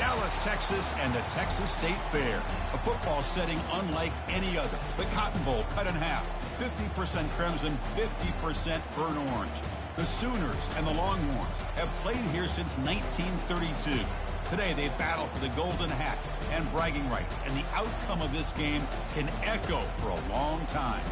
Dallas, Texas, and the Texas State Fair. A football setting unlike any other. The Cotton Bowl cut in half. 50% crimson, 50% burnt orange. The Sooners and the Longhorns have played here since 1932. Today they battle for the golden hat and bragging rights, and the outcome of this game can echo for a long time.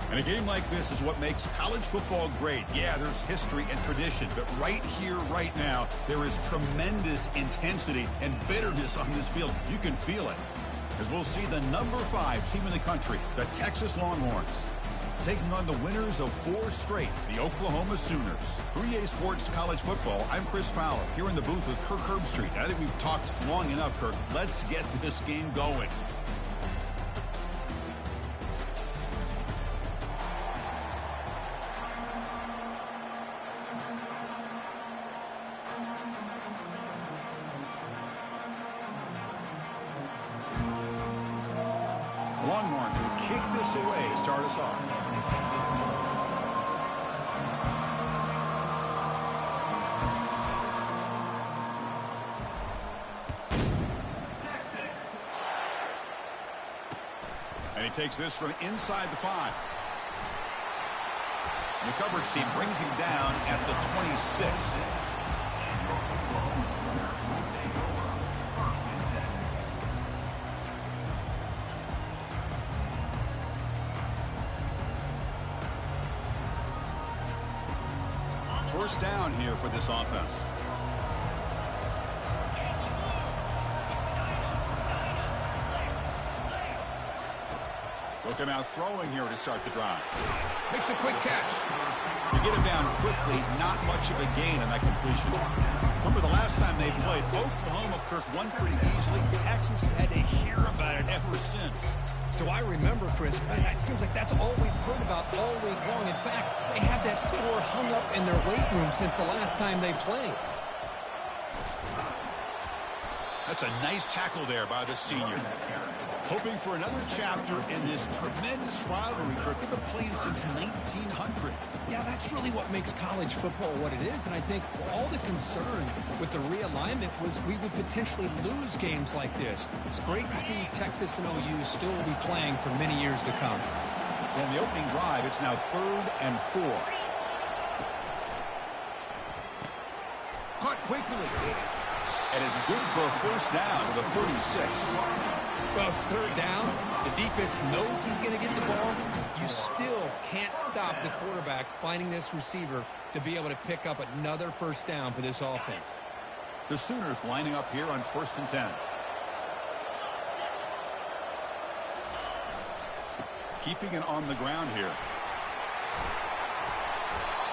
And a game like this is what makes college football great. Yeah, there's history and tradition, but right here, right now, there is tremendous intensity and bitterness on this field. You can feel it. As we'll see the number 5 team in the country, the Texas Longhorns, taking on the winners of 4 straight, the Oklahoma Sooners. For EA Sports College Football, I'm Chris Fowler, here in the booth with Kirk Herbstreit. I think we've talked long enough, Kirk. Let's get this game going. Longhorns will kick this away to start us off. And he takes this from inside the 5. And the coverage team brings him down at the 26. First down here for this offense. Looking out throwing here to start the drive. Makes a quick catch. To get him down quickly, not much of a gain on that completion. Remember the last time they played, Oklahoma, Kirk won pretty easily. Texas had to hear about it ever since. Do I remember, Chris? Man, it seems like that's all we've heard about all week long. In fact, they have that score hung up in their weight room since the last time they played. That's a nice tackle there by the senior. Hoping for another chapter in this tremendous rivalry, Kirk. They've been playing since 1900. Yeah, that's really what makes college football what it is. And I think all the concern with the realignment was we would potentially lose games like this. It's great to see Texas and OU still will be playing for many years to come. On the opening drive, it's now 3rd and 4. Caught quickly. And it's good for a first down to the 36. Well, it's 3rd down. The defense knows he's going to get the ball. You still can't stop the quarterback finding this receiver to be able to pick up another first down for this offense. The Sooners lining up here on 1st and 10. Keeping it on the ground here.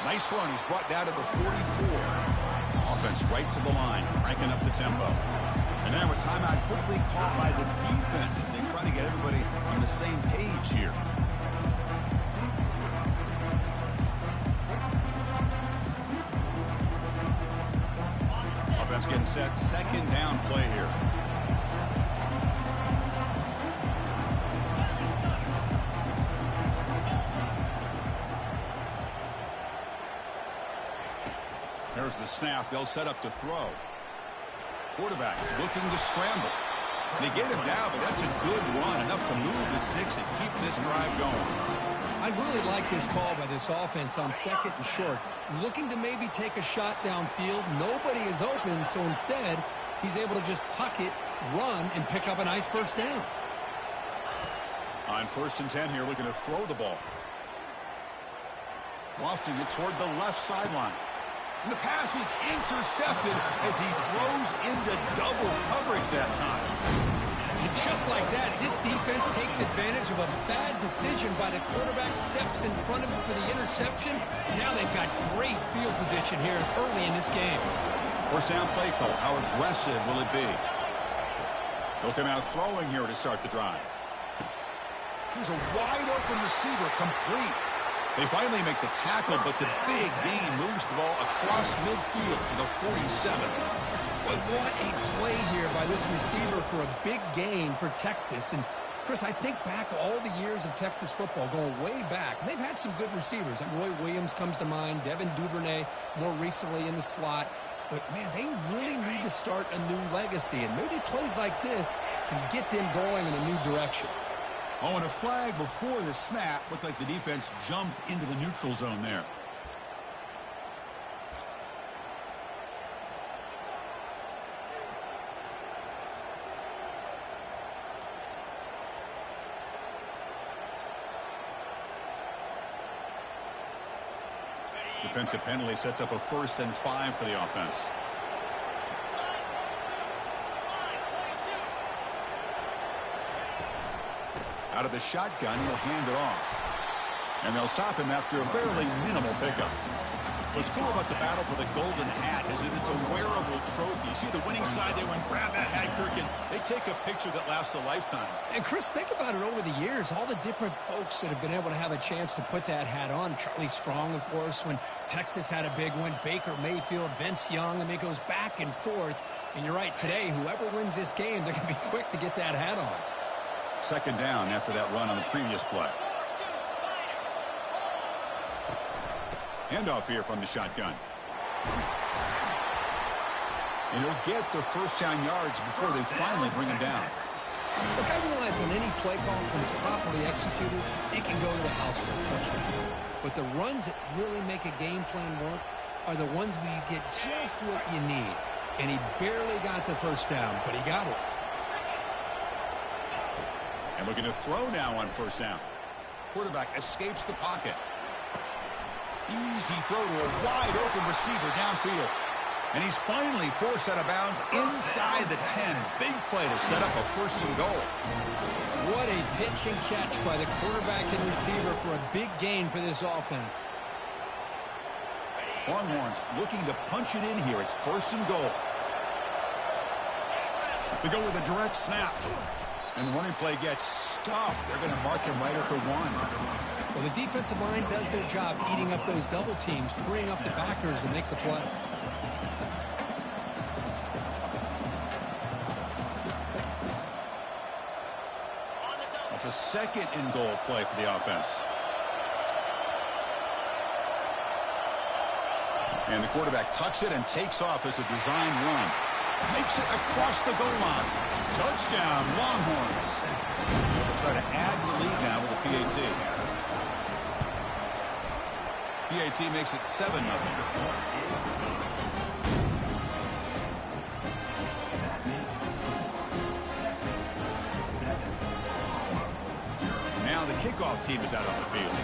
Nice run. He's brought down to the 44. Offense right to the line, cranking up the tempo. And now a timeout quickly called by the defense as they try to get everybody on the same page here. Offense getting set, 2nd down play here. There's the snap. They'll set up to throw. Quarterback looking to scramble. They get him down, but that's a good run. Enough to move the sticks and keep this drive going. I really like this call by this offense on 2nd and short. Looking to maybe take a shot downfield. Nobody is open, so instead, he's able to just tuck it, run, and pick up a nice first down. On 1st and 10 here, looking to throw the ball. Lofting it toward the left sideline. And the pass is intercepted as he throws into double coverage that time. And just like that, this defense takes advantage of a bad decision by the quarterback, steps in front of him for the interception. Now they've got great field position here early in this game. First down play call. How aggressive will it be? They'll come out throwing here to start the drive. Here's a wide open receiver, complete. They finally make the tackle, but the big gain moves the ball across midfield to the 47. But what a play here by this receiver for a big gain for Texas. And, Chris, I think back all the years of Texas football, going way back, and they've had some good receivers. Roy Williams comes to mind, Devin Duvernay more recently in the slot. But, man, they really need to start a new legacy, and maybe plays like this can get them going in a new direction. Oh, and a flag before the snap. Looked like the defense jumped into the neutral zone there. Defensive penalty sets up a 1st and 5 for the offense. Out of the shotgun, he'll hand it off. And they'll stop him after a fairly minimal pickup. What's cool about the battle for the golden hat is that it's a wearable trophy. You see the winning side, they went grab that hat, Kirk, and they take a picture that lasts a lifetime. And, Chris, think about it over the years. All the different folks that have been able to have a chance to put that hat on. Charlie Strong, of course, when Texas had a big one. Baker Mayfield, Vince Young. I mean, it goes back and forth. And you're right, today, whoever wins this game, they're going to be quick to get that hat on. 2nd down after that run on the previous play. Handoff here from the shotgun. And he'll get the 1st down yards before they finally bring him down. Look, I realize on any play call, when it's properly executed, it can go to the house for a touchdown. But the runs that really make a game plan work are the ones where you get just what you need. And he barely got the 1st down, but he got it. And looking to throw now on 1st down. Quarterback escapes the pocket. Easy throw to a wide-open receiver downfield. And he's finally forced out of bounds inside the 10. Big play to set up a 1st and goal. What a pitch and catch by the quarterback and receiver for a big gain for this offense. Longhorns looking to punch it in here. It's 1st and goal. They go with a direct snap. And the running play gets stopped. They're going to mark him right at the 1. Well, the defensive line does their job eating up those double teams, freeing up the backers to make the play. That's a 2nd and goal play for the offense. And the quarterback tucks it and takes off as a design run. Makes it across the goal line. Touchdown, Longhorns. They'll try to add to the lead now with a PAT. PAT makes it 7-0. Now the kickoff team is out on the field.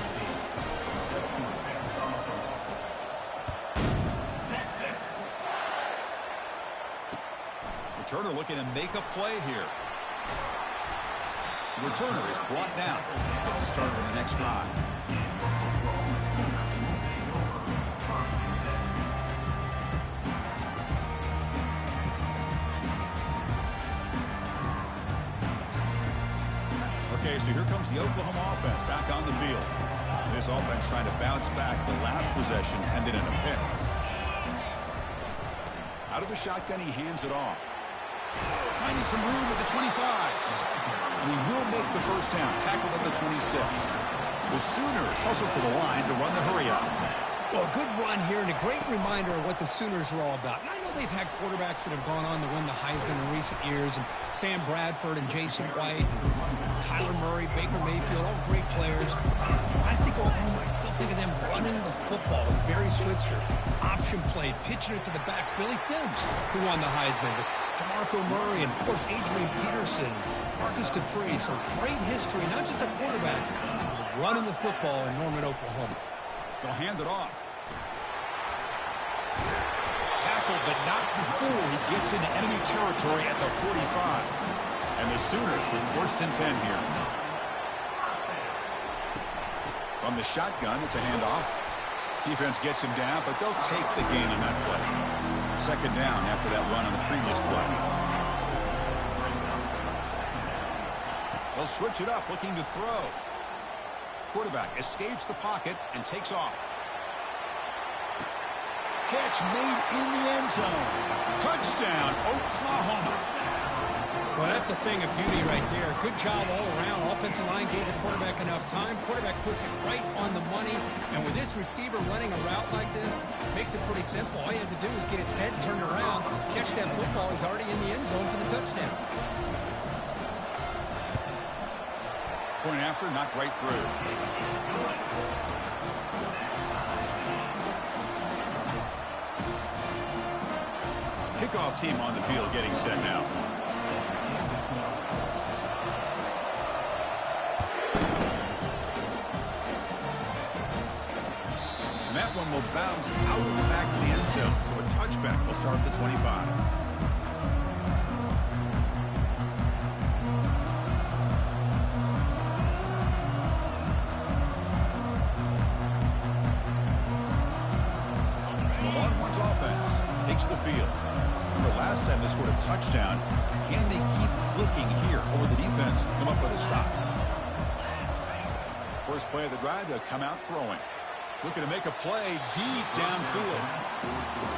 Returner looking to make a play here. The returner is brought down. Gets a start on the next drive. Okay, so here comes the Oklahoma offense back on the field. This offense trying to bounce back the last possession and then in a pick. Out of the shotgun, he hands it off. Finding some room at the 25. And he will make the 1st down. Tackled at the 26. The Sooners hustle to the line to run the hurry-up. Well, a good run here and a great reminder of what the Sooners are all about. And I know they've had quarterbacks that have gone on to win the Heisman in recent years, and Sam Bradford and Jason White, and Kyler Murray, Baker Mayfield, all great players. And I think Oklahoma, I still think of them running the football with Barry Switzer. Option play, pitching it to the backs. Billy Sims, who won the Heisman. But DeMarco Murray and, of course, Adrian Peterson, Marcus Dupree. So great history, not just of quarterbacks, but running the football in Norman, Oklahoma. They'll hand it off. Tackled, but not before he gets into enemy territory at the 45. And the Sooners with 1st and 10 here. From the shotgun, it's a handoff. Defense gets him down, but they'll take the gain on that play. 2nd down after that run on the previous play. They'll switch it up, looking to throw. Quarterback escapes the pocket and takes off. Catch made in the end zone. Touchdown, Oklahoma. Well, that's a thing of beauty right there. Good job all around. Offensive line gave the quarterback enough time. Quarterback puts it right on the money. And with this receiver running a route like this, makes it pretty simple. All you have to do is get his head turned around, catch that football. He's already in the end zone for the touchdown. Point after, knocked right through. Kickoff team on the field getting set now. And that one will bounce out of the back of the end zone, so a touchback will start at the 25. The Longhorns offense takes the field. Remember, last time they scored a touchdown. Can they keep clicking here, or will the defense come up with a stop? First play of the drive, they'll come out throwing. Looking to make a play deep downfield.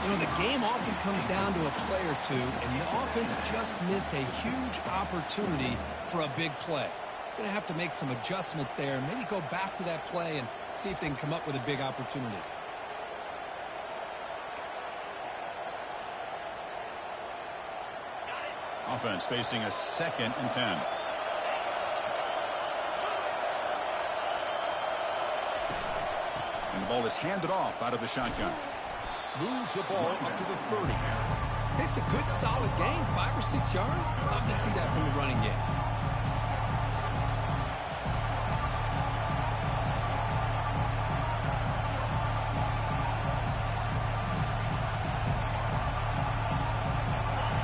You know, the game often comes down to a play or two, and the offense just missed a huge opportunity for a big play. Going to have to make some adjustments there and maybe go back to that play and see if they can come up with a big opportunity. Offense facing a 2nd and 10. And the ball is handed off out of the shotgun. Moves the ball up to the 30. It's a good, solid game, 5 or 6 yards. Love to see that from the running game.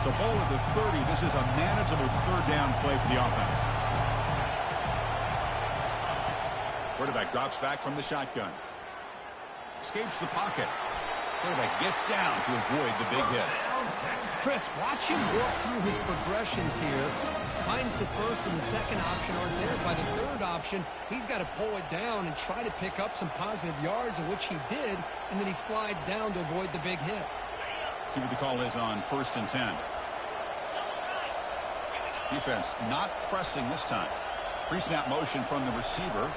So ball at the 30. This is a manageable 3rd down play for the offense. Quarterback drops back from the shotgun. Escapes the pocket. Quarterback gets down to avoid the big hit. Chris, watch him walk through his progressions here. Finds the first and the second option aren't there. By the third option, he's got to pull it down and try to pick up some positive yards, of which he did, and then he slides down to avoid the big hit. See what the call is on 1st and 10. Defense not pressing this time. Pre-snap motion from the receiver.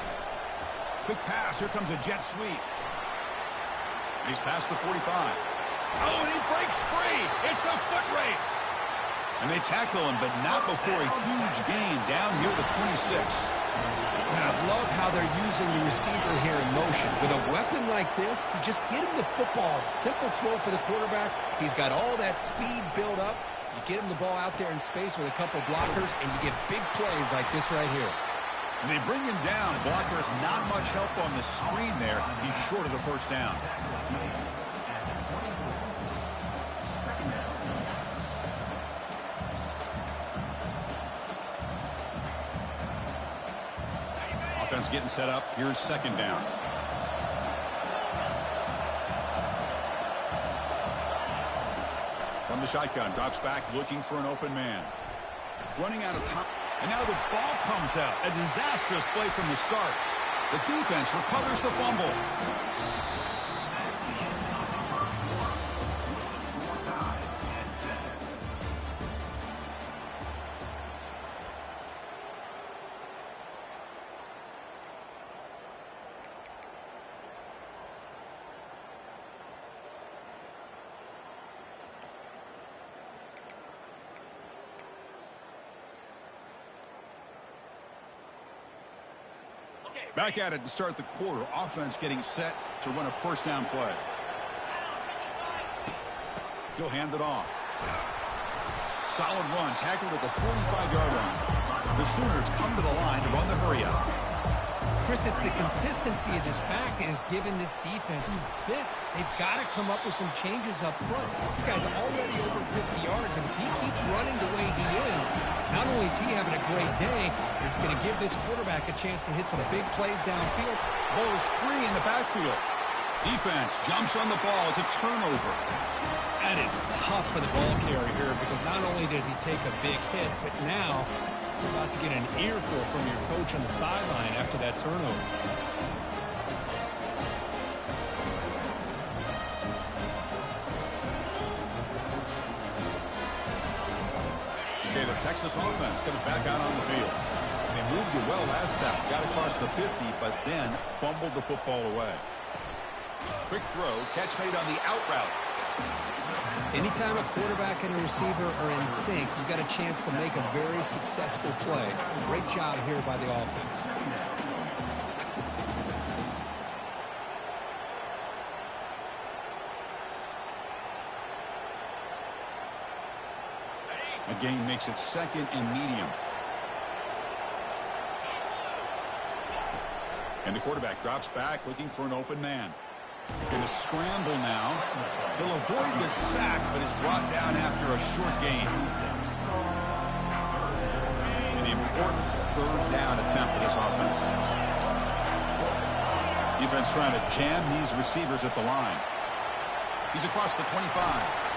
Quick pass. Here comes a jet sweep. He's past the 45. Oh, and he breaks free. It's a foot race. And they tackle him, but not before a huge gain down here to 26. And I love how they're using the receiver here in motion. With a weapon like this, you just get him the football. Simple throw for the quarterback. He's got all that speed built up. You get him the ball out there in space with a couple blockers, and you get big plays like this right here. And they bring him down. Blocker has not much help on the screen there. He's short of the first down. Offense getting set up. Here's 2nd down. From the shotgun, drops back looking for an open man. Running out of time. And now the ball comes out. A disastrous play from the start. The defense recovers the fumble. Back at it to start the quarter. Offense getting set to run a 1st down play. He'll hand it off. Solid run. Tackled at the 45-yard line. The Sooners come to the line to run the hurry up. Chris, it's the consistency of this back is giving this defense fits. They've got to come up with some changes up front. This guy's already over 50 yards, and if he keeps running the way he is, not only is he having a great day, but it's going to give this quarterback a chance to hit some big plays downfield. Ball is free in the backfield. Defense jumps on the ball. It's a turnover. That is tough for the ball carrier here because not only does he take a big hit, but now you're about to get an earful from your coach on the sideline after that turnover. Texas offense comes back out on the field. They moved it well last time. Got across the 50, but then fumbled the football away. Quick throw. Catch made on the out route. Anytime a quarterback and a receiver are in sync, you've got a chance to make a very successful play. Great job here by the offense. A gain makes it second and medium. And the quarterback drops back looking for an open man. Going to scramble now. He'll avoid the sack, but is brought down after a short gain. An important third down attempt for this offense. Defense trying to jam these receivers at the line. He's across the 25.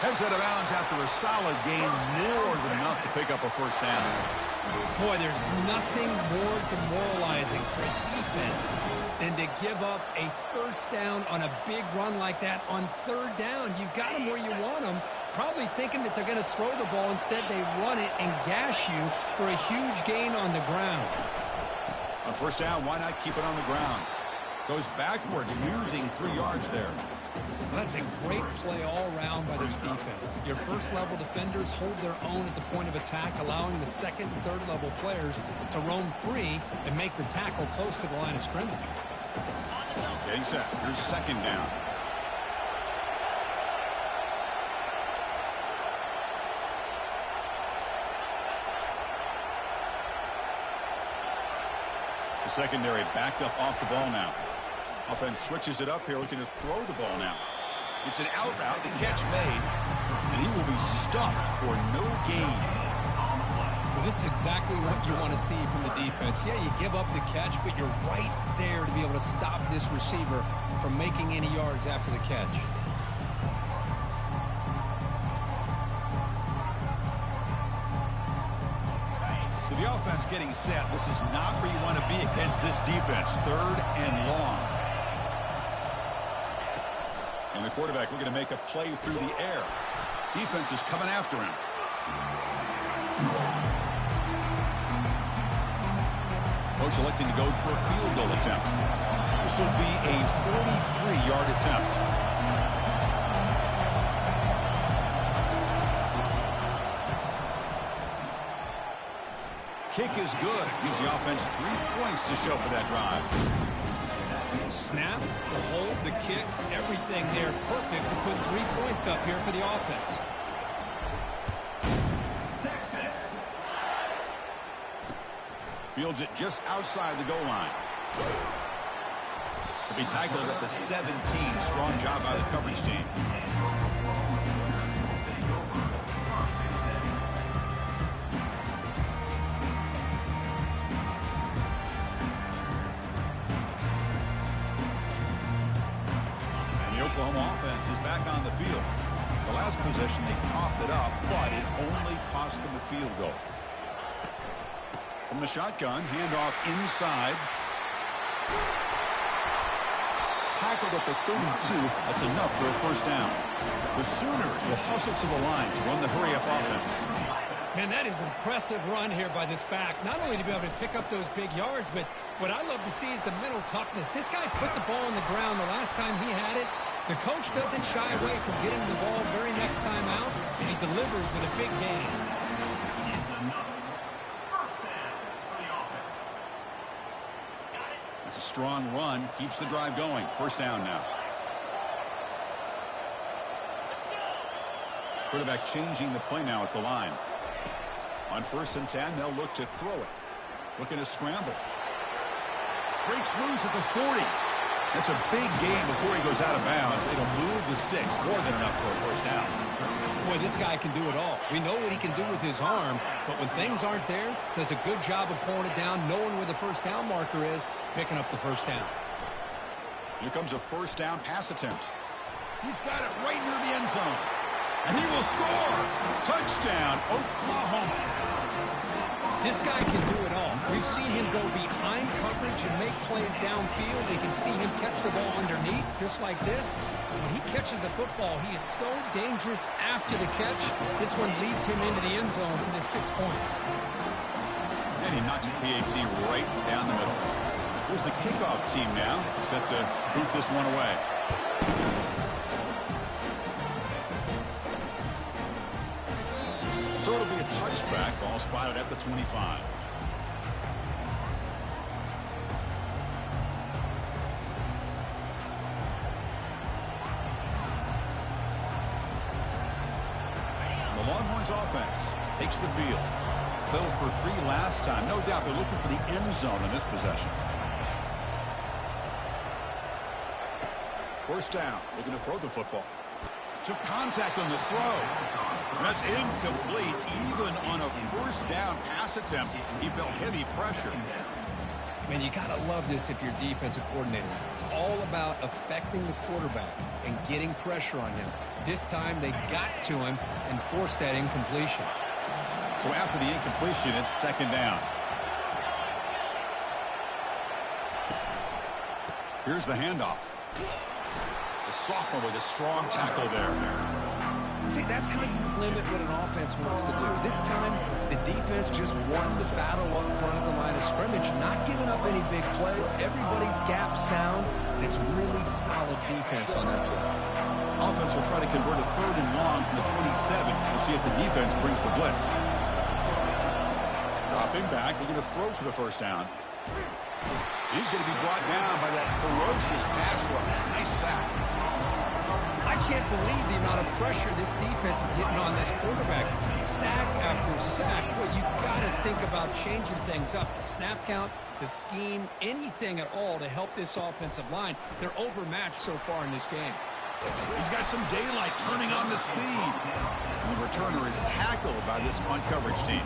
Heads out of bounds after a solid gain, more than enough to pick up a first down. Boy, there's nothing more demoralizing for a defense than to give up a first down on a big run like that on third down. You've got them where you want them, probably thinking that they're going to throw the ball. Instead, they run it and gash you for a huge gain on the ground. On first down, why not keep it on the ground? Goes backwards, losing 3 yards there. Well, that's a great play all around by this defense. Your first-level defenders hold their own at the point of attack, allowing the second and third-level players to roam free and make the tackle close to the line of scrimmage. Getting set. Here's second down. The secondary backed up off the ball now. Offense switches it up here, looking to throw the ball now. It's an out route, the catch made, and he will be stuffed for no gain. Well, this is exactly what you want to see from the defense. Yeah, you give up the catch, but you're right there to be able to stop this receiver from making any yards after the catch. So the offense getting set. This is not where you want to be against this defense. Third and long. And the quarterback looking to make a play through the air. Defense is coming after him. Coach electing to go for a field goal attempt. This will be a 43-yard attempt. Kick is good. Gives the offense 3 points to show for that drive. Snap, the hold, the kick, everything there perfect to put 3 points up here for the offense. Texas. Fields it just outside the goal line. To be tackled at the 17. Strong job by the coverage team. Oklahoma offense is back on the field. The last possession, they coughed it up, but it only cost them a field goal. From the shotgun, handoff inside. Tackled at the 32. That's enough for a first down. The Sooners will hustle to the line to run the hurry-up offense. Man, that is impressive run here by this back. Not only to be able to pick up those big yards, but what I love to see is the mental toughness. This guy put the ball on the ground the last time he had it. The coach doesn't shy away from getting the ball very next time out, and he delivers with a big gain. That's a strong run. Keeps the drive going. First down now. Quarterback changing the play now at the line. On 1st and 10, they'll look to throw it. Looking to scramble. Breaks loose at the 40. That's a big gain before he goes out of bounds. It'll move the sticks, more than enough for a first down. Boy, this guy can do it all. We know what he can do with his arm, but when things aren't there, does a good job of pulling it down, knowing where the first down marker is, picking up the first down. Here comes a first down pass attempt. He's got it right near the end zone. And he will score. Touchdown, Oklahoma. This guy can do it all. We've seen him go behind coverage and make plays downfield. We can see him catch the ball underneath, just like this. When he catches a football, he is so dangerous after the catch. This one leads him into the end zone for the 6 points. And he knocks the PAT right down the middle. Here's the kickoff team now, set to boot this one away. So it'll be a touchback, ball spotted at the 25. The Longhorns offense takes the field. Settled for 3 last time. No doubt they're looking for the end zone in this possession. First down, looking to throw the football. Took contact on the throw. That's incomplete. Even on a first down pass attempt, he felt heavy pressure. Man, you got to love this if you're a defensive coordinator. It's all about affecting the quarterback and getting pressure on him. This time they got to him and forced that incompletion. So after the incompletion, it's second down. Here's the handoff. The sophomore with a strong tackle there. See, that's how you limit what an offense wants to do. This time, the defense just won the battle up front at the line of scrimmage, not giving up any big plays. Everybody's gap sound, and it's really solid defense on that play. Offense will try to convert a 3rd and long from the 27. We'll see if the defense brings the blitz. Dropping back, looking to throw for the first down. He's going to be brought down by that ferocious pass rush. Nice sack. I can't believe the amount of pressure this defense is getting on this quarterback. Sack after sack. Well, you got to think about changing things up. The snap count, the scheme, anything at all to help this offensive line. They're overmatched so far in this game. He's got some daylight turning on the speed. And the returner is tackled by this punt coverage team.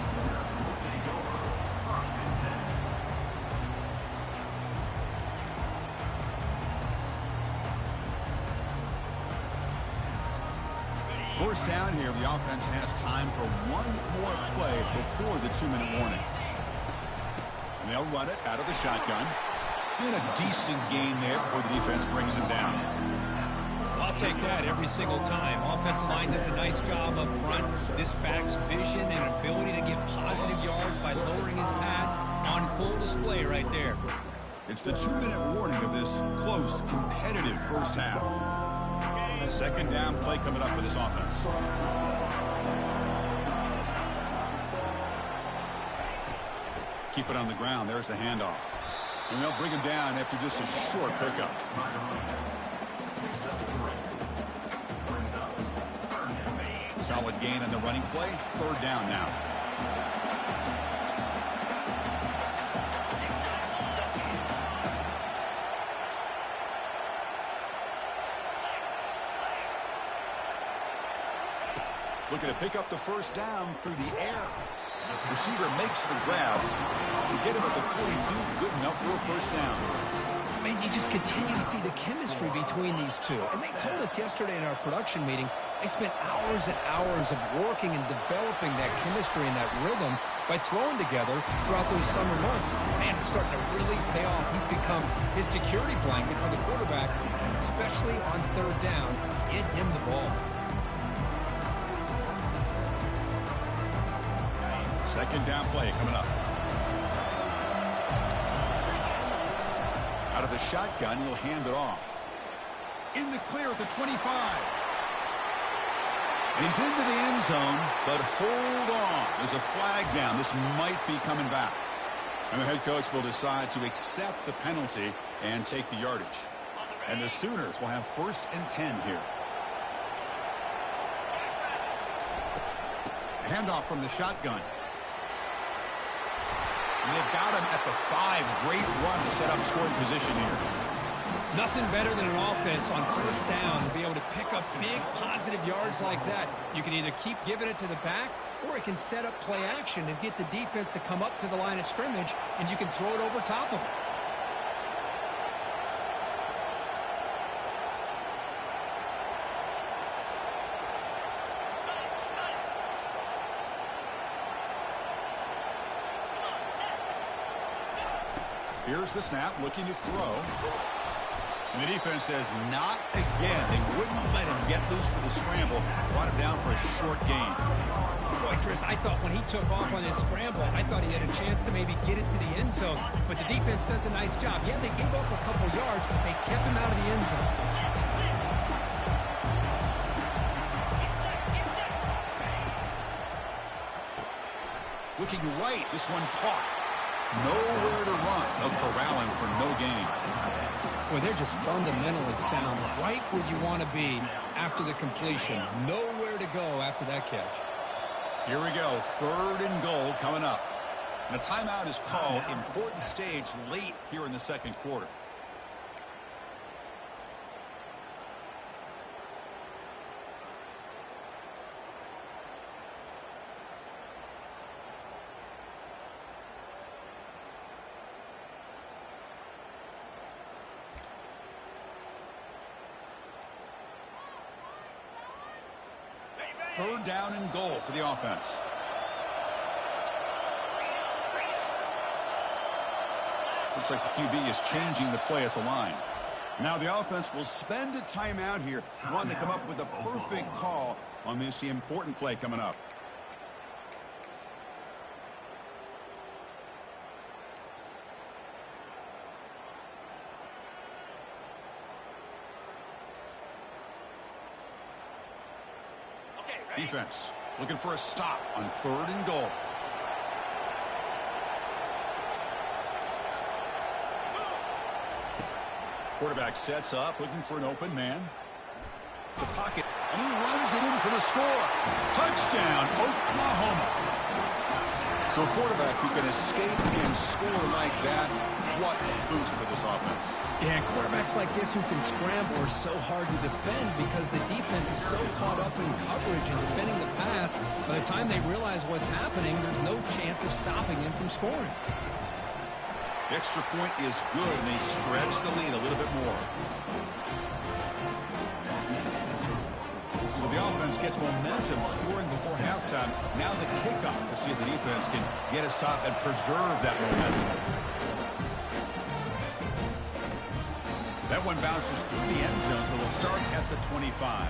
First down here, the offense has time for one more play before the 2-minute warning. And they'll run it out of the shotgun. And a decent gain there before the defense brings him down. I'll take that every single time. Offensive line does a nice job up front. This back's vision and ability to get positive yards by lowering his pads on full display right there. It's the 2-minute warning of this close, competitive first half. Second down play coming up for this offense. Keep it on the ground. There's the handoff. And they'll bring him down after just a short pickup. Solid gain on the running play. 3rd down now. Looking to pick up the first down through the air. Receiver makes the grab. To get him at the 42, good enough for a first down. Man, you just continue to see the chemistry between these two. And they told us yesterday in our production meeting, they spent hours and hours of working and developing that chemistry and that rhythm by throwing together throughout those summer months. And man, it's starting to really pay off. He's become his security blanket for the quarterback, and especially on 3rd down, get him the ball. Second down play coming up. Out of the shotgun, he'll hand it off. In the clear at the 25. And he's into the end zone, but hold on. There's a flag down. This might be coming back. And the head coach will decide to accept the penalty and take the yardage. And the Sooners will have 1st and 10 here. Handoff from the shotgun. And they've got him at the 5. Great run to set up scoring position here. Nothing better than an offense on 1st down to be able to pick up big positive yards like that. You can either keep giving it to the back, or it can set up play action and get the defense to come up to the line of scrimmage, and you can throw it over top of it. Here's the snap, looking to throw. And the defense says, not again. They wouldn't let him get loose for the scramble. Brought him down for a short gain. Boy, Chris, I thought when he took off on his scramble, I thought he had a chance to maybe get it to the end zone. But the defense does a nice job. Yeah, they gave up a couple yards, but they kept him out of the end zone. Looking right, this one caught. Nowhere to run. They'll corral him for no gain. Well, they're just fundamentally sound, right where you want to be after the completion. Nowhere to go after that catch. Here we go, 3rd and goal coming up. And a timeout is called. Important stage late here in the second quarter. Third down and goal for the offense. Looks like the QB is changing the play at the line. Now the offense will spend a timeout here, wanting to come up with a perfect call on this important play coming up. Defense looking for a stop on 3rd and goal. Quarterback sets up, looking for an open man. The pocket, and he runs it in for the score. Touchdown, Oklahoma. So a quarterback who can escape and score like that, what a boost for this offense. Yeah, and quarterbacks like this who can scramble are so hard to defend because the defense is so caught up in coverage and defending the pass. By the time they realize what's happening, there's no chance of stopping him from scoring. The extra point is good, and they stretch the lead a little bit more. So the offense gets momentum scoring before halftime. Now the kickoff. We'll see if the defense can get a stop and preserve that momentum. That one bounces through the end zone, so they'll start at the 25.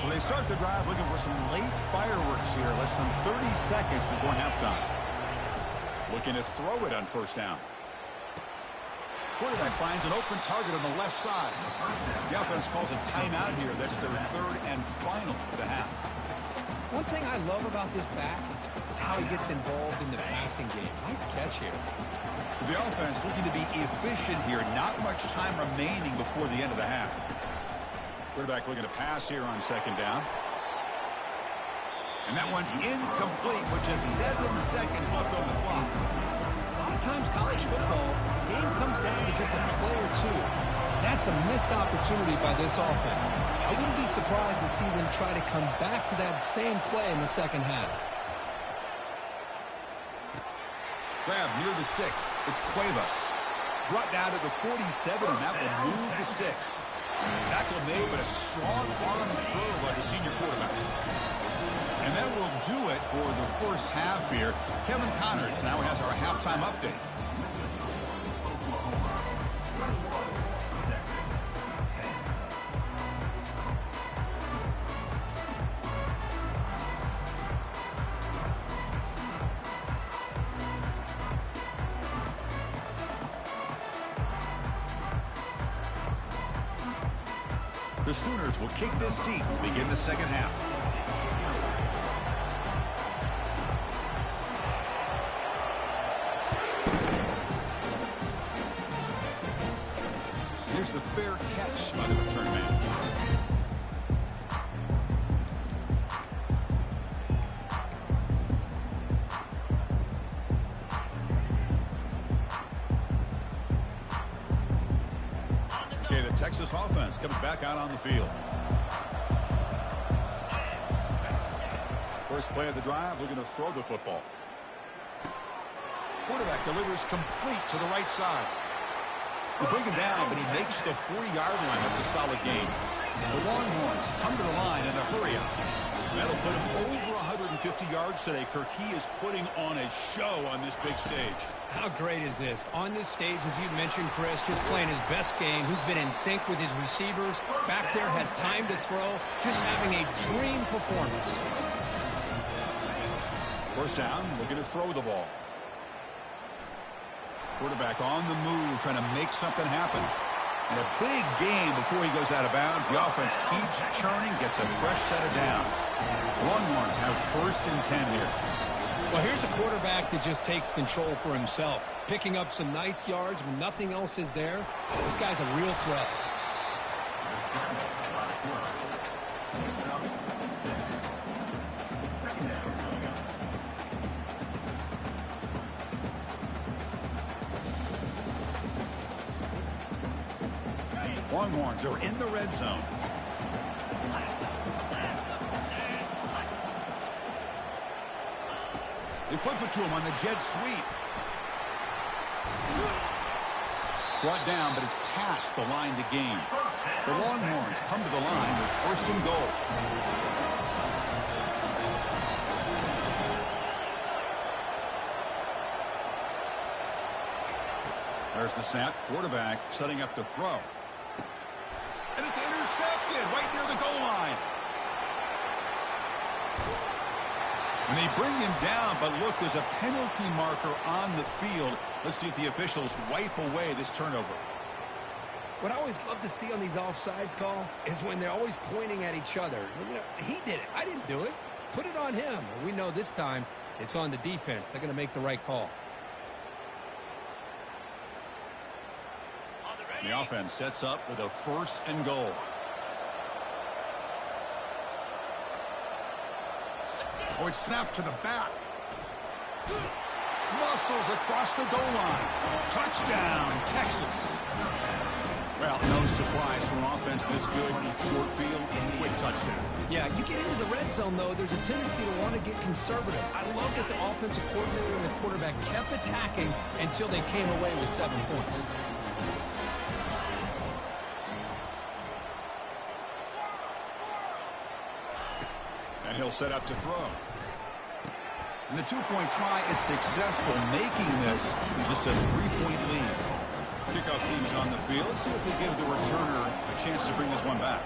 So they start the drive looking for some late fireworks here, less than 30 seconds before halftime. Looking to throw it on 1st down. Quarterback finds an open target on the left side. The offense calls a timeout here. That's their 3rd and final for the half. One thing I love about this back is how he gets involved in the passing game. Nice catch here. So the offense looking to be efficient here. Not much time remaining before the end of the half. Quarterback looking to pass here on 2nd down. And that one's incomplete with just 7 seconds left on the clock. A lot of times college football, the game comes down to just a play or two. That's a missed opportunity by this offense. I wouldn't be surprised to see them try to come back to that same play in the second half. Grab near the sticks. It's Cuevas. Brought down to the 47, and that will move the sticks. Tackle made, but a strong arm throw by the senior quarterback. And that will do it for the first half here. Kevin Connors now has our halftime update. The Sooners will kick this deep and begin the second half. Here's the fair catch by the return man. Okay, the Texas offense comes back out on the field. First play of the drive, looking to throw the football. Quarterback delivers complete to the right side. You bring him down, but he makes the 40-yard line. That's a solid gain. The Longhorns come to the line in a hurry up. That'll put him over 150 yards today. Kirk, he is putting on a show on this big stage. How great is this? On this stage, as you mentioned, Chris, just playing his best game. He's been in sync with his receivers. Back there, has time to throw. Just having a dream performance. First down, looking to throw the ball. Quarterback on the move, trying to make something happen. And a big game before he goes out of bounds. The offense keeps churning, gets a fresh set of downs. Longhorns have 1st and 10 here. Well, here's a quarterback that just takes control for himself. Picking up some nice yards when nothing else is there. This guy's a real threat. Longhorns are in the red zone. They flip it to him on the jet sweep. Brought down, but it's past the line to gain. The Longhorns come to the line with 1st and goal. There's the snap. Quarterback setting up to throw. And it's intercepted right near the goal line. And they bring him down, but look, there's a penalty marker on the field. Let's see if the officials wipe away this turnover. What I always love to see on these offsides call is when they're always pointing at each other. You know, he did it. I didn't do it. Put it on him. We know this time it's on the defense. They're going to make the right call. The offense sets up with a 1st and goal. Oh, it's snapped to the back. Muscles across the goal line. Touchdown, Texas. Well, no surprise from an offense this good. Short field, quick touchdown. Yeah, you get into the red zone, though, there's a tendency to want to get conservative. I love that the offensive coordinator and the quarterback kept attacking until they came away with 7 points. And he'll set up to throw. And the 2-point try is successful, making this just a 3-point lead. Kickoff team's on the field. Let's see if they give the returner a chance to bring this one back.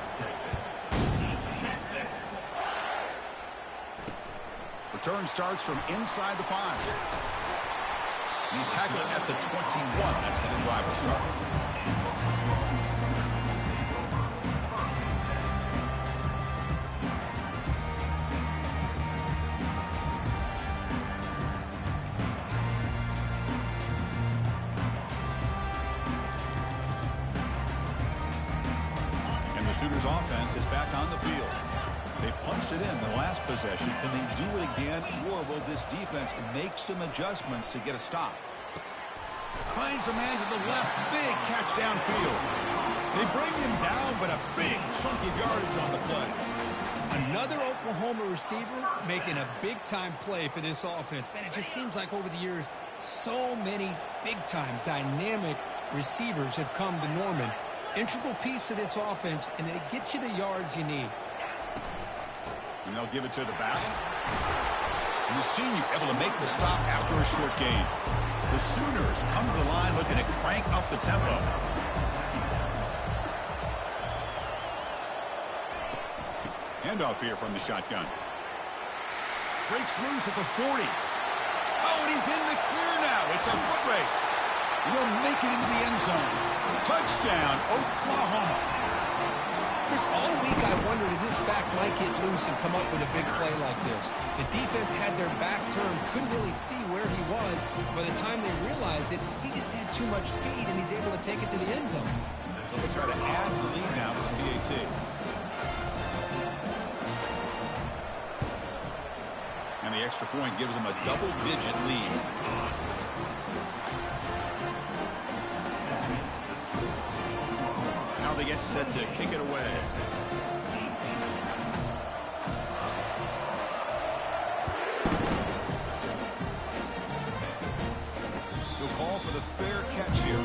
Return starts from inside the 5. And he's tackled at the 21. That's where the drive will start. Sooners offense is back on the field. They punched it in the last possession. Can they do it again, or will this defense make some adjustments to get a stop? Finds a man to the left. Big catch downfield. They bring him down, but a big chunk of yardage on the play. Another Oklahoma receiver making a big-time play for this offense. Man, it just seems like over the years, so many big-time, dynamic receivers have come to Norman. Integral piece of this offense, and they get you the yards you need. And they'll give it to the back. And the senior able to make the stop after a short gain. The Sooners come to the line looking to crank up the tempo. Handoff here from the shotgun. Breaks loose at the 40. Oh, and he's in the clear now. It's a foot race. He'll make it into the end zone. Touchdown, Oklahoma. Chris, all week I wondered if this back might get loose and come up with a big play like this. The defense had their back turned, couldn't really see where he was. By the time they realized it, he just had too much speed, and he's able to take it to the end zone. So they try to add the lead now with the PAT. And the extra point gives them a double-digit lead. Now they get set to kick it away. He'll call for the fair catch here.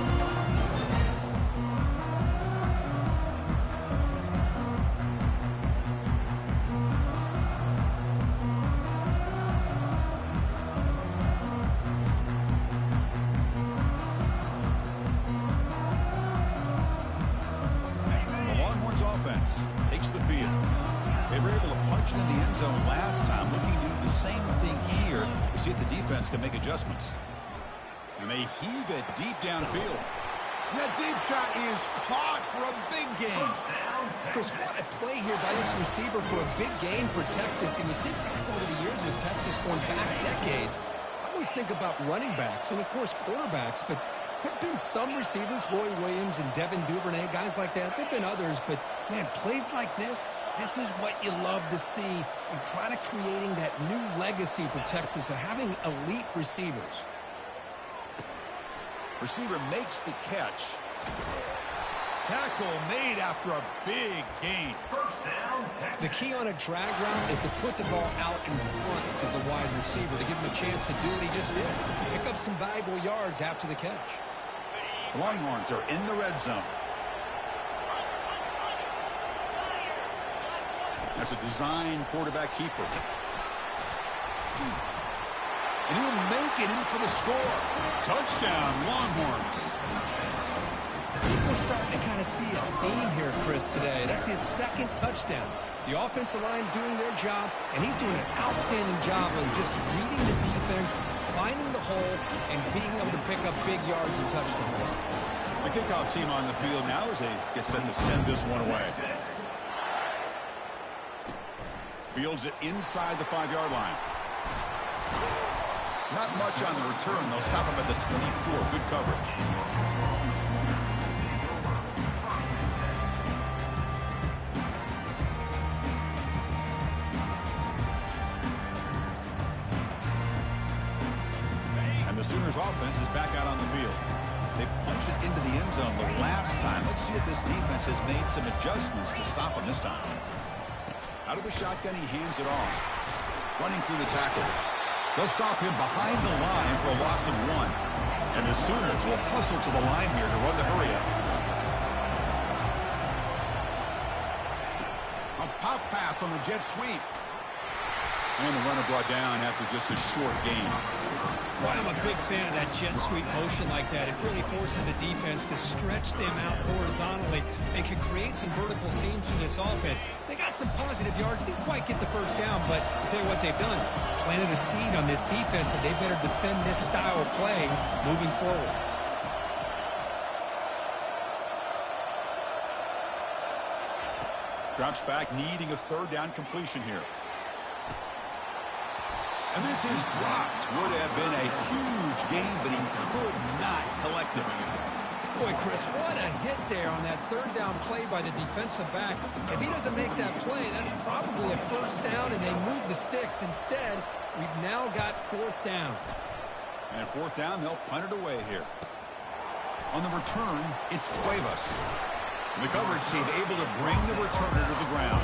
offense takes the field. They were able to punch it in the end zone last time, looking to do the same thing here to see if the defense can make adjustments. And they heave it deep downfield. That deep shot is caught for a big gain. Chris, what a play here by this receiver for a big gain for Texas. And you think back over the years with Texas going back decades, I always think about running backs and, of course, quarterbacks. But there have been some receivers, Roy Williams and Devin Duvernay, guys like that. There have been others. But, man, plays like this is what you love to see and kind of creating that new legacy for Texas of having elite receivers. Receiver makes the catch. Tackle made after a big gain. The key on a drag route is to put the ball out in front of the wide receiver to give him a chance to do what he just did. Pick up some valuable yards after the catch. The Longhorns are in the red zone. That's a design quarterback keeper. And he'll make it in for the score. Touchdown, Longhorns. We're starting to kind of see a theme here, Chris, today. That's his second touchdown. The offensive line doing their job, and he's doing an outstanding job of just reading the defense, finding the hole, and being able to pick up big yards and touchdowns. The kickoff team on the field now as they get set to send this one away. Fields it inside the 5-yard line. Not much on the return. They'll stop him at the 24. Good coverage. And the Sooners offense is back out on the field. They punch it into the end zone the last time. Let's see if this defense has made some adjustments to stop him this time. Out of the shotgun, he hands it off. Running through the tackle. They'll stop him behind the line for a loss of 1. And the Sooners will hustle to the line here to run the hurry-up. A pop pass on the jet sweep. And the runner brought down after just a short gain. Boy, I'm a big fan of that jet sweep motion like that. It really forces a defense to stretch them out horizontally. They can create some vertical seams through this offense. They got some positive yards. Didn't quite get the first down, but I'll tell you what they've done. Planted a seed on this defense, and they better defend this style of play moving forward. Drops back, needing a third down completion here. And this is dropped. Would have been a huge gain, but he could not collect it. Boy, Chris, what a hit there on that third down play by the defensive back. If he doesn't make that play, that's probably a first down, and they move the sticks. Instead, we've now got 4th down. And 4th down, they'll punt it away here. On the return, it's Cuevas. The coverage team able to bring the returner to the ground.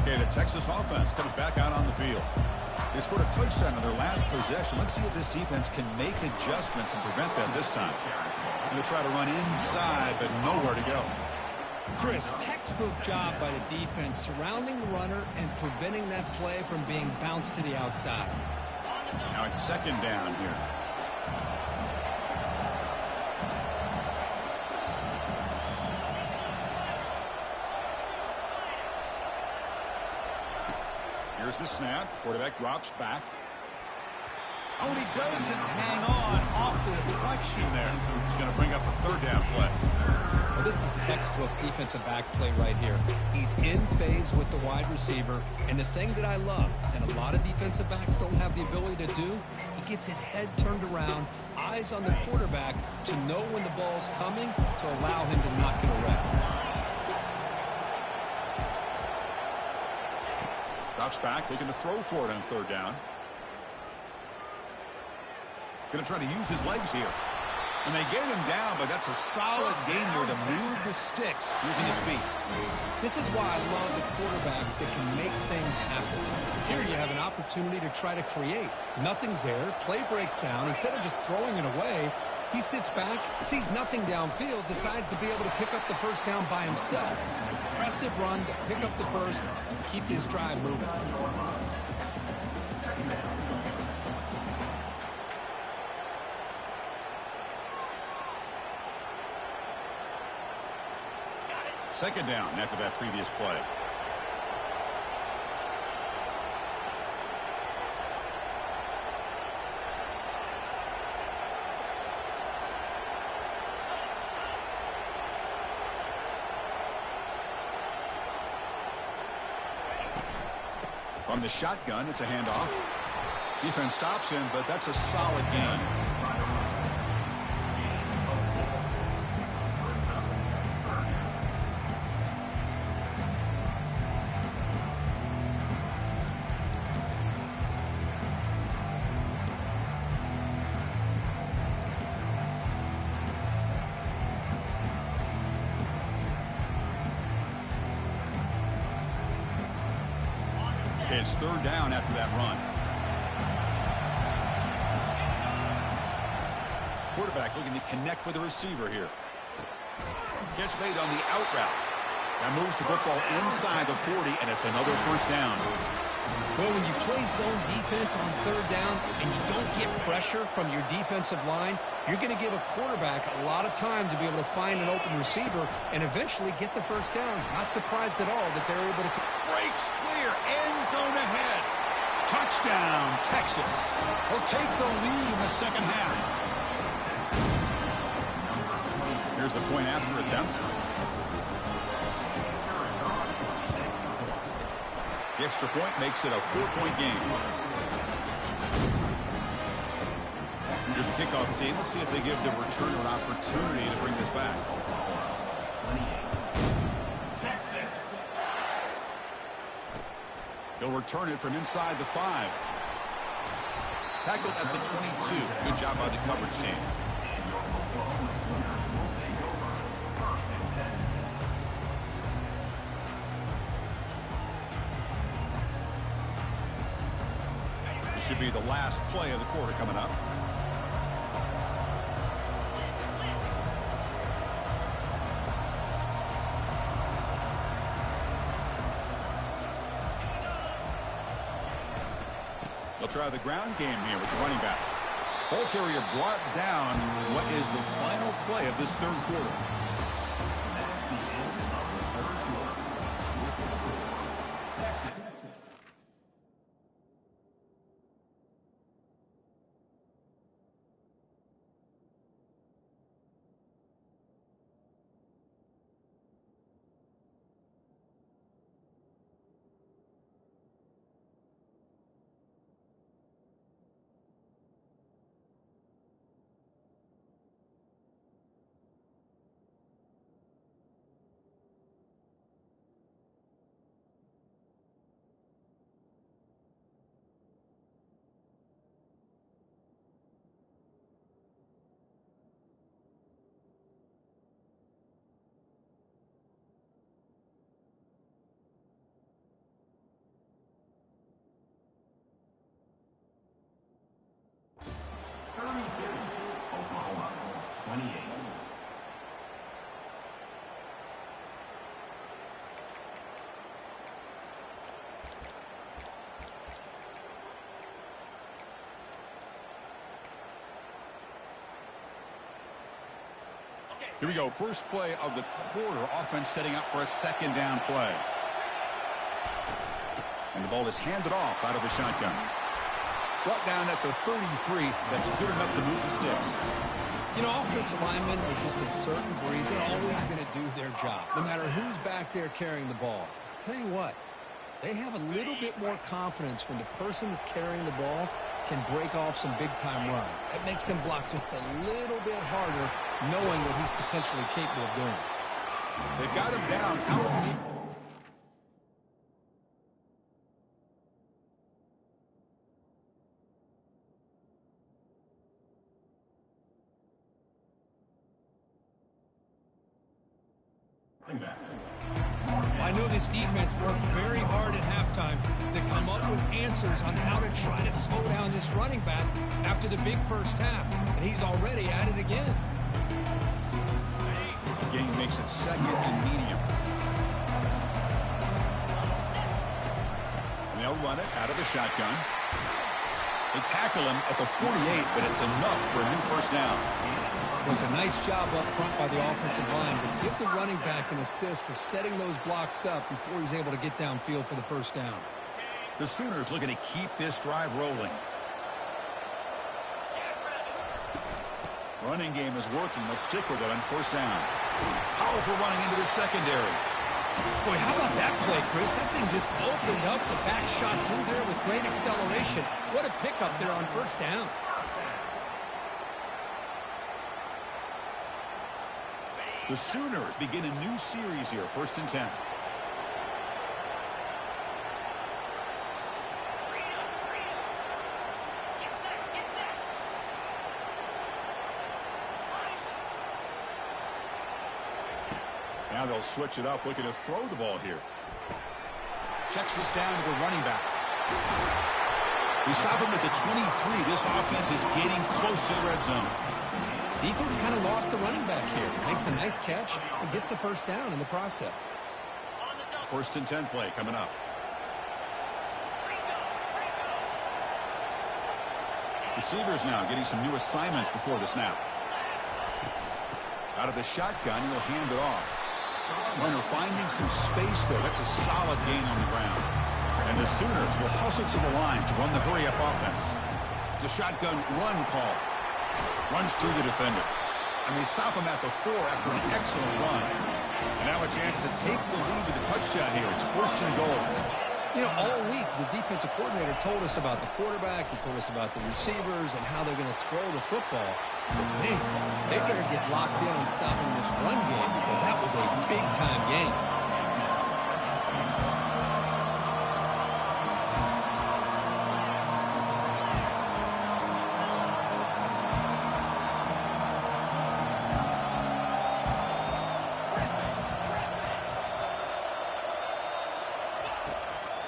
The Texas offense comes back out on the field. They scored a touchdown on their last possession. Let's see if this defense can make adjustments and prevent that this time. They'll try to run inside, but nowhere to go. Chris, textbook job by the defense surrounding the runner and preventing that play from being bounced to the outside. Now it's 2nd down here. Here's the snap. Quarterback drops back. Oh, and he doesn't hang on off the deflection there. He's going to bring up a 3rd down play. Well, this is textbook defensive back play right here. He's in phase with the wide receiver. And the thing that I love, and a lot of defensive backs don't have the ability to do, he gets his head turned around, eyes on the quarterback to know when the ball's coming to allow him to not get a wreck. Drops back, looking to throw for it on 3rd down. Going to try to use his legs here. And they get him down, but that's a solid gain there to move the sticks using his feet. This is why I love the quarterbacks that can make things happen. Here you have an opportunity to try to create. Nothing's there. Play breaks down. Instead of just throwing it away, he's sits back, sees nothing downfield, decides to be able to pick up the first down by himself. Impressive run to pick up the first and keep his drive moving. Second down after that previous play. From the shotgun, it's a handoff. Defense stops him, but that's a solid gain. It's third down after that run. Quarterback looking to connect with the receiver here. Catch made on the out route. That moves the football inside the 40, and it's another first down. Well, when you play zone defense on third down and you don't get pressure from your defensive line, you're going to give a quarterback a lot of time to be able to find an open receiver and eventually get the first down. Not surprised at all that they're able to... Breaks clear, end zone ahead. Touchdown, Texas. Will take the lead in the second half. Here's the point after attempt. The extra point makes it a 4-point game. Here's a kickoff team. Let's see if they give the returner an opportunity to bring this back. Texas. He'll return it from inside the 5. Tackled at the 22. Good job by the coverage team. Should be the last play of the quarter coming up. They'll try the ground game here with the running back. Ball carrier brought down. What is the final play of this third quarter? Oklahoma, 28. Here we go. First play of the quarter. Offense setting up for a second down play. And the ball is handed off out of the shotgun. Brought down at the 33. That's good enough to move the sticks. You know, offensive linemen are just a certain breed. They're always going to do their job, no matter who's back there carrying the ball. I'll tell you what, they have a little bit more confidence when the person that's carrying the ball can break off some big-time runs. That makes them block just a little bit harder, knowing what he's potentially capable of doing. They've got him down out. I know this defense worked very hard at halftime to come up with answers on how to try to slow down this running back after the big first half, and he's already at it again. makes it 2nd and medium. And they'll run it out of the shotgun. They tackle him at the 48, but it's enough for a new first down. It was a nice job up front by the offensive line, but give the running back an assist for setting those blocks up before he's able to get downfield for the first down. The Sooners looking to keep this drive rolling. Running game is working. They'll stick with it on first down. Powerful running into the secondary. Boy, how about that play, Chris? That thing just opened up. The back shot through there with great acceleration. What a pickup there on first down. The Sooners begin a new series here, 1st and 10. Now they'll switch it up, looking to throw the ball here. Checks this down to the running back. We stop him at the 23. This offense is getting close to the red zone. Defense kind of lost the running back here. Makes a nice catch and gets the first down in the process. 1st and 10 play coming up. Receivers now getting some new assignments before the snap. Out of the shotgun, he'll hand it off. Runner finding some space there. That's a solid gain on the ground. And the Sooners will hustle to the line to run the hurry-up offense. It's a shotgun run call. Runs through the defender. And they stop him at the 4 after an excellent run. And now a chance to take the lead with a touchdown here. It's 1st and goal. You know, all week, the defensive coordinator told us about the quarterback. He told us about the receivers and how they're going to throw the football. But, man, they better get locked in on stopping this run game because that was a big-time game.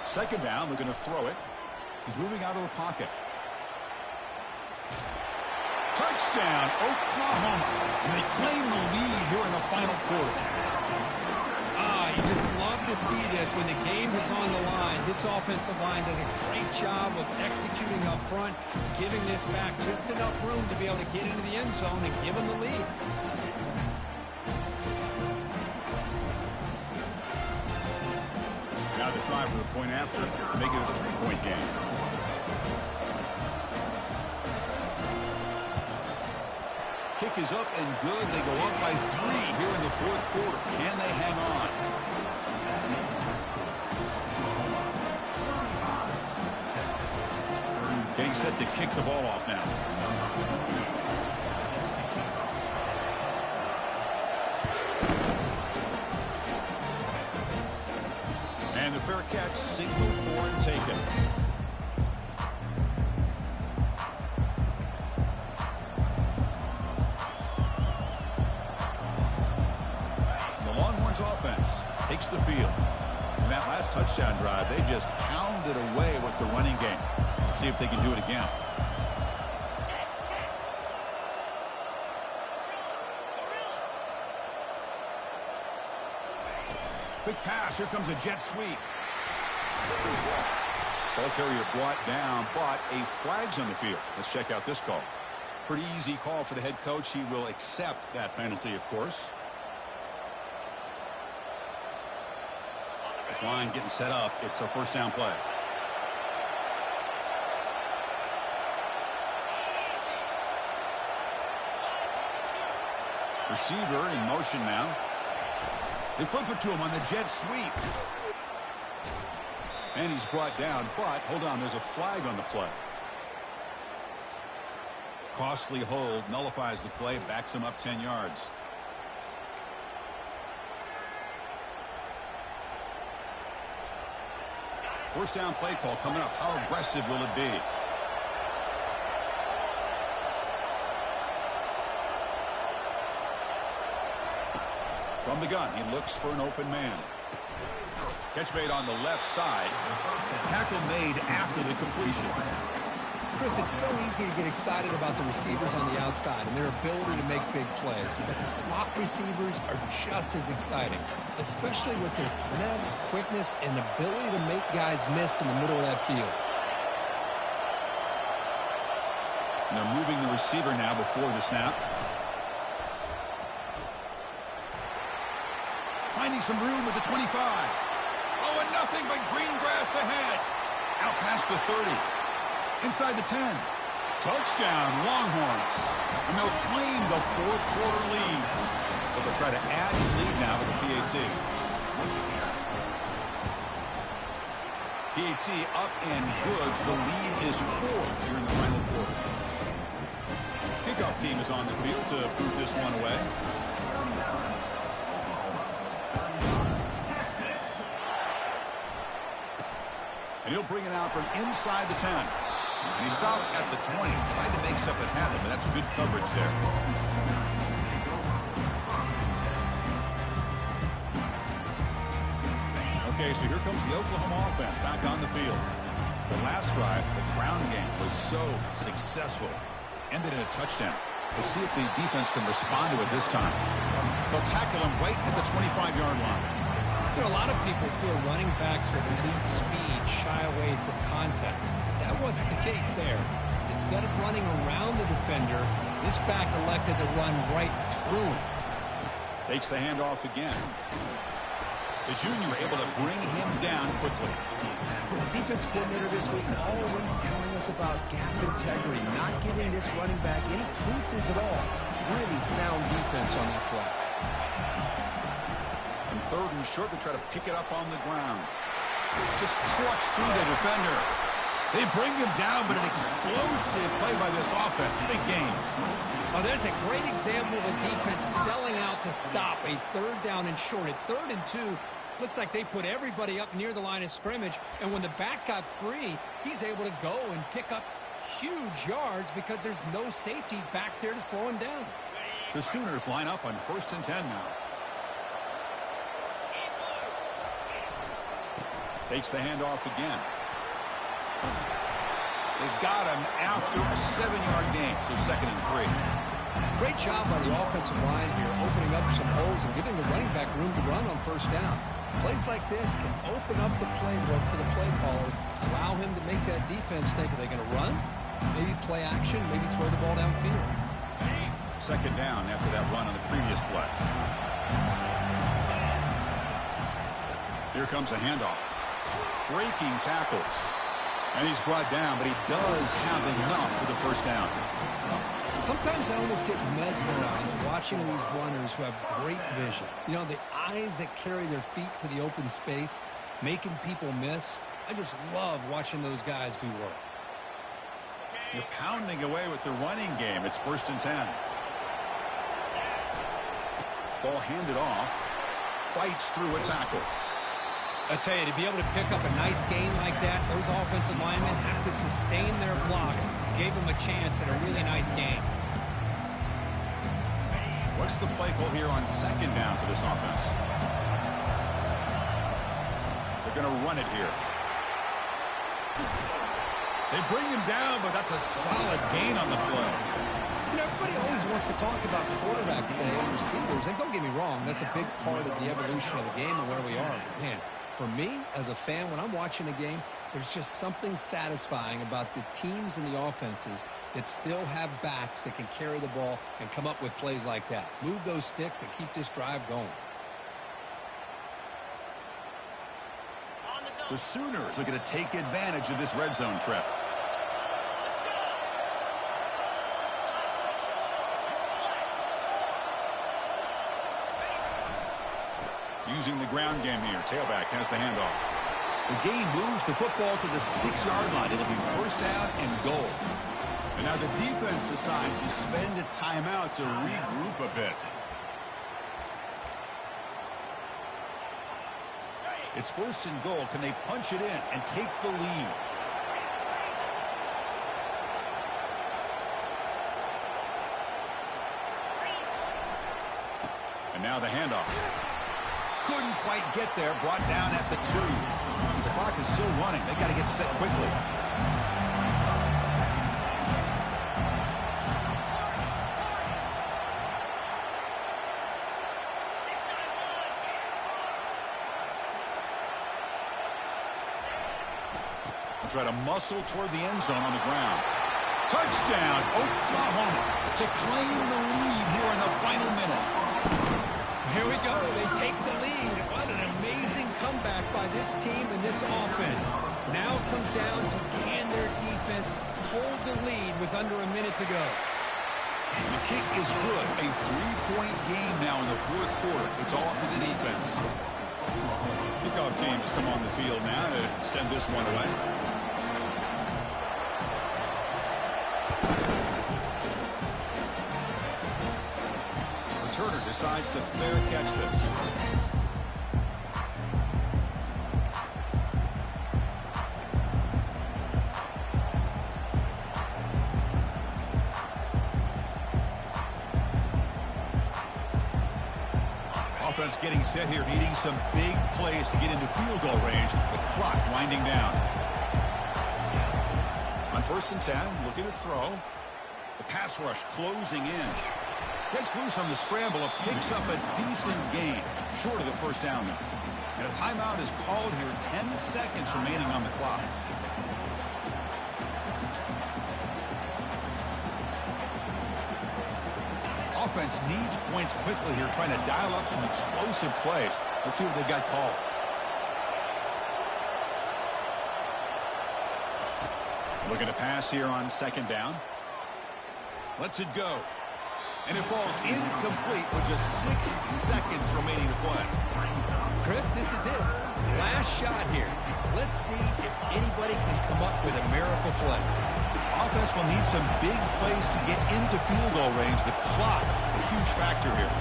Second down, we're going to throw it. He's moving out of the pocket. Touchdown, Oklahoma. And they claim the lead here in the final quarter. You just love to see this when the game is on the line. This offensive line does a great job of executing up front, giving this back just enough room to be able to get into the end zone and give them the lead. Now the try for the point after, make it a 3-point game. Kick is up and good. They go up by 3 here in the 4th quarter. Can they hang on? Getting set to kick the ball off now. And the fair catch, signal for and taken. The Longhorns offense takes the field. In that last touchdown drive, they just pounded away with the running game. Let's see if they can do it again. Big pass. Here comes a jet sweep. Ball carrier brought down, but a flag's on the field. Let's check out this call. Pretty easy call for the head coach. He will accept that penalty, of course. This line getting set up. It's a first down play. Receiver in motion now. They flip it to him on the jet sweep. And he's brought down, but hold on, there's a flag on the play. Costly hold, nullifies the play, backs him up 10 yards. First down play call coming up. How aggressive will it be? From the gun, he looks for an open man. Catch made on the left side. Tackle made after the completion. Chris, it's so easy to get excited about the receivers on the outside and their ability to make big plays. But the slot receivers are just as exciting, especially with their finesse, quickness, and ability to make guys miss in the middle of that field. And they're moving the receiver now before the snap. Finding some room with the 25. Oh, and nothing but green grass ahead. Out past the 30. Inside the 10. Touchdown, Longhorns. And they'll claim the fourth quarter lead. But they'll try to add the lead now with the PAT. PAT up and good. The lead is 4 here in the final quarter. Kickoff team is on the field to boot this one away. And he'll bring it out from inside the 10. And he stopped at the 20. Tried to make something happen, but that's good coverage there. Okay, so here comes the Oklahoma offense back on the field. The last drive, the ground game was so successful. Ended in a touchdown. We'll see if the defense can respond to it this time. They'll tackle him right at the 25-yard line. You know, a lot of people feel running backs with elite speed shy away from contact. But that wasn't the case there. Instead of running around the defender, this back elected to run right through him. Takes the handoff again. The junior able to bring him down quickly. The defense coordinator this week already telling us about gap integrity, not giving this running back any creases at all. Really sound defense on that play. And third and short, they try to pick it up on the ground. Just trucks through the defender. They bring him down, but an explosive play by this offense. Big game. Oh, there's a great example of a defense selling out to stop a third down and short. At 3rd and 2, looks like they put everybody up near the line of scrimmage, and when the back got free, he's able to go and pick up huge yards because there's no safeties back there to slow him down. The Sooners line up on 1st and 10 now. Takes the handoff again. They've got him after a 7-yard gain, so 2nd and 3. Great job by the offensive line here, opening up some holes and giving the running back room to run on 1st down. Plays like this can open up the playbook for the play caller, allow him to make that defense think, are they going to run? Maybe play action, maybe throw the ball downfield. 2nd down after that run on the previous play. Here comes a handoff. Breaking tackles. And he's brought down, but he does have enough for the 1st down. Sometimes I almost get mesmerized watching these runners who have great vision. You know, the eyes that carry their feet to the open space, making people miss. I just love watching those guys do work. You're pounding away with the running game. It's 1st and 10. Ball handed off. Fights through a tackle. I tell you, to be able to pick up a nice gain like that, those offensive linemen have to sustain their blocks. Gave them a chance at a really nice gain. What's the play call here on 2nd down for this offense? They're going to run it here. They bring him down, but that's a solid gain on the play. You know, everybody always wants to talk about quarterbacks today and receivers, and don't get me wrong, that's a big part of the evolution of the game and where we are. But man, for me, as a fan, when I'm watching a game, there's just something satisfying about the teams and the offenses that still have backs that can carry the ball and come up with plays like that. Move those sticks and keep this drive going. The Sooners are going to take advantage of this red zone trip. Using the ground game here. Tailback has the handoff. The game moves the football to the 6-yard line. It'll be 1st down and goal. And now the defense decides to spend a timeout to regroup a bit. It's 1st and goal. Can they punch it in and take the lead? And now the handoff. Couldn't quite get there. Brought down at the 2. The clock is still running. They got to get set quickly. try to muscle toward the end zone on the ground. Touchdown, Oklahoma, to claim the lead here in the final minute. Here we go. They take the lead. What an amazing comeback by this team and this offense. Now it comes down to can their defense hold the lead with under a minute to go. The kick is good. A 3-point game now in the fourth quarter. It's all up to the defense. Kickoff team has come on the field now to send this one away. Returner decides to fair catch this. Offense getting set here, needing some big plays to get into field goal range. The clock winding down. On 1st and 10, looking to throw. The pass rush closing in. Gets loose on the scramble and picks up a decent gain. Short of the first down, though. And a timeout is called here. 10 seconds remaining on the clock. Offense needs points quickly here, trying to dial up some explosive plays. Let's see what they've got called. Looking to pass here on 2nd down. Lets it go. And it falls incomplete with just 6 seconds remaining to play. Chris, this is it. Last shot here. Let's see if anybody can come up with a miracle play. Offense will need some big plays to get into field goal range. The clock, a huge factor here.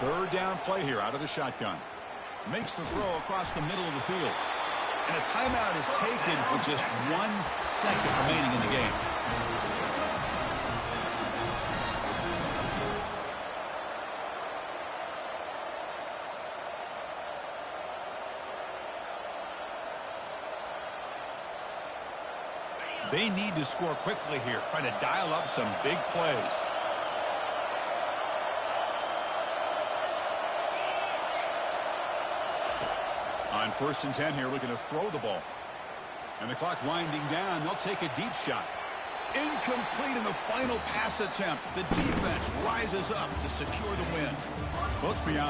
3rd down play here out of the shotgun. Makes the throw across the middle of the field. And a timeout is taken with just 1 second remaining in the game. They need to score quickly here, trying to dial up some big plays. On 1st and 10 here, looking to throw the ball. And the clock winding down, they'll take a deep shot. Incomplete in the final pass attempt. The defense rises up to secure the win. Let's be honest.